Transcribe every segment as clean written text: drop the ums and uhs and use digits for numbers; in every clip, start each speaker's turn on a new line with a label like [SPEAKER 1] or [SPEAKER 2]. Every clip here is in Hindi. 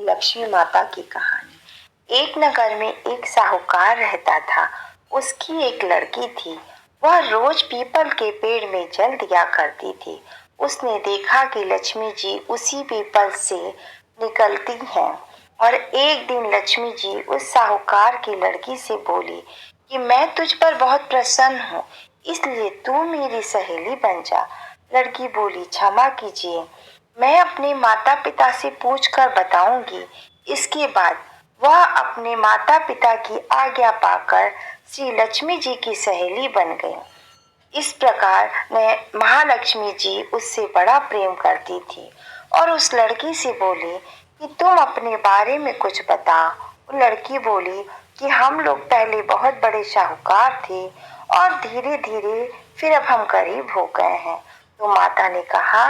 [SPEAKER 1] लक्ष्मी माता की कहानी। एक नगर में एक साहूकार रहता था। उसकी एक लड़की थी। वह रोज पीपल के पेड़ में जल दिया करती थी। उसने देखा कि लक्ष्मी जी उसी पीपल से निकलती हैं और एक दिन लक्ष्मी जी उस साहूकार की लड़की से बोली कि मैं तुझ पर बहुत प्रसन्न हूँ, इसलिए तू मेरी सहेली बन जा। लड़की बोली, क्षमा कीजिए, मैं अपने माता पिता से पूछकर बताऊंगी। इसके बाद वह अपने माता पिता की आज्ञा पाकर श्री लक्ष्मी जी की सहेली बन गई। इस प्रकार महालक्ष्मी जी उससे बड़ा प्रेम करती थी और उस लड़की से बोली कि तुम अपने बारे में कुछ बताओ। वो लड़की बोली कि हम लोग पहले बहुत बड़े साहूकार थे और धीरे धीरे फिर अब हम गरीब हो गए हैं। तो माता ने कहा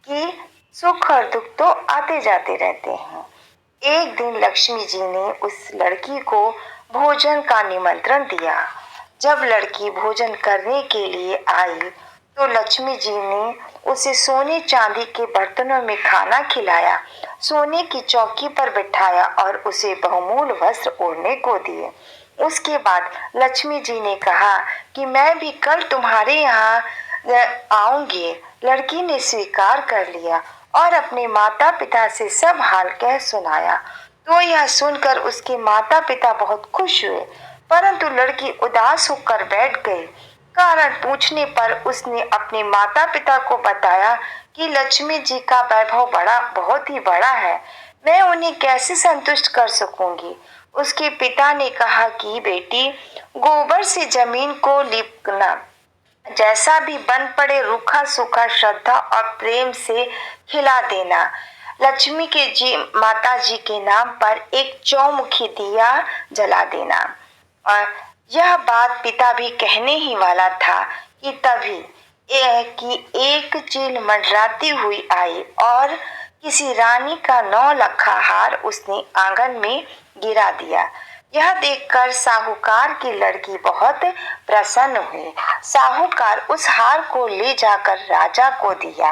[SPEAKER 1] कि सुख और दुख तो आते जाते रहते हैं। एक दिन लक्ष्मी जी ने उस लड़की को भोजन का निमंत्रण दिया। जब लड़की भोजन करने के लिए आई तो लक्ष्मी जी ने उसे सोने चांदी के बर्तनों में खाना खिलाया, सोने की चौकी पर बिठाया और उसे बहुमूल्य वस्त्र ओढ़ने को दिए। उसके बाद लक्ष्मी जी ने कहा कि मैं भी कल तुम्हारे यहाँ आऊंगी। लड़की ने स्वीकार कर लिया और अपने माता पिता से सब हाल कह सुनाया। तो यह सुनकर उसके माता पिता बहुत खुश हुए, परंतु लड़की उदास होकर बैठ गई। कारण पूछने पर उसने अपने माता पिता को बताया कि लक्ष्मी जी का वैभव बहुत ही बड़ा है, मैं उन्हें कैसे संतुष्ट कर सकूंगी। उसके पिता ने कहा कि बेटी, गोबर से जमीन को लिपना, जैसा भी बन पड़े रूखा सूखा श्रद्धा और प्रेम से खिला देना। लक्ष्मी के जी माता जी के नाम पर एक चौमुखी दिया जला देना। और यह बात पिता भी कहने ही वाला था कि तभी एक चील मंडराती हुई आई और किसी रानी का 9 लखा हार उसने आंगन में गिरा दिया। यह देखकर साहूकार की लड़की बहुत प्रसन्न हुई। साहूकार उस हार को ले जाकर राजा को दिया।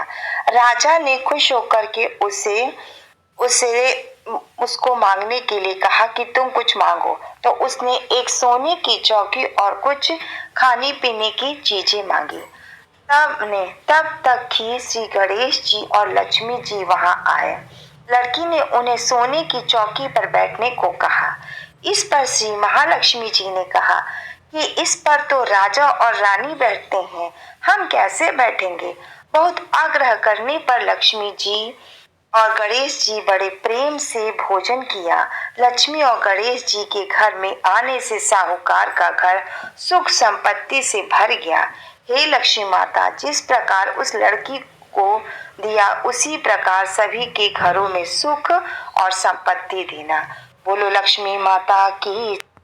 [SPEAKER 1] राजा ने खुश होकर के उसको मांगने के लिए कहा कि तुम कुछ मांगो। तो उसने एक सोने की चौकी और कुछ खाने पीने की चीजें मांगी। तब तक ही श्री गणेश जी और लक्ष्मी जी वहां आए। लड़की ने उन्हें सोने की चौकी पर बैठने को कहा। इस पर श्री महालक्ष्मी जी ने कहा कि इस पर तो राजा और रानी बैठते हैं, हम कैसे बैठेंगे। बहुत आग्रह करने पर लक्ष्मी जी और गणेश जी बड़े प्रेम से भोजन किया। लक्ष्मी और गणेश जी के घर में आने से साहूकार का घर सुख संपत्ति से भर गया। हे लक्ष्मी माता, जिस प्रकार उस लड़की को दिया उसी प्रकार सभी के घरों में सुख और संपत्ति देना। बोलो लक्ष्मी माता की।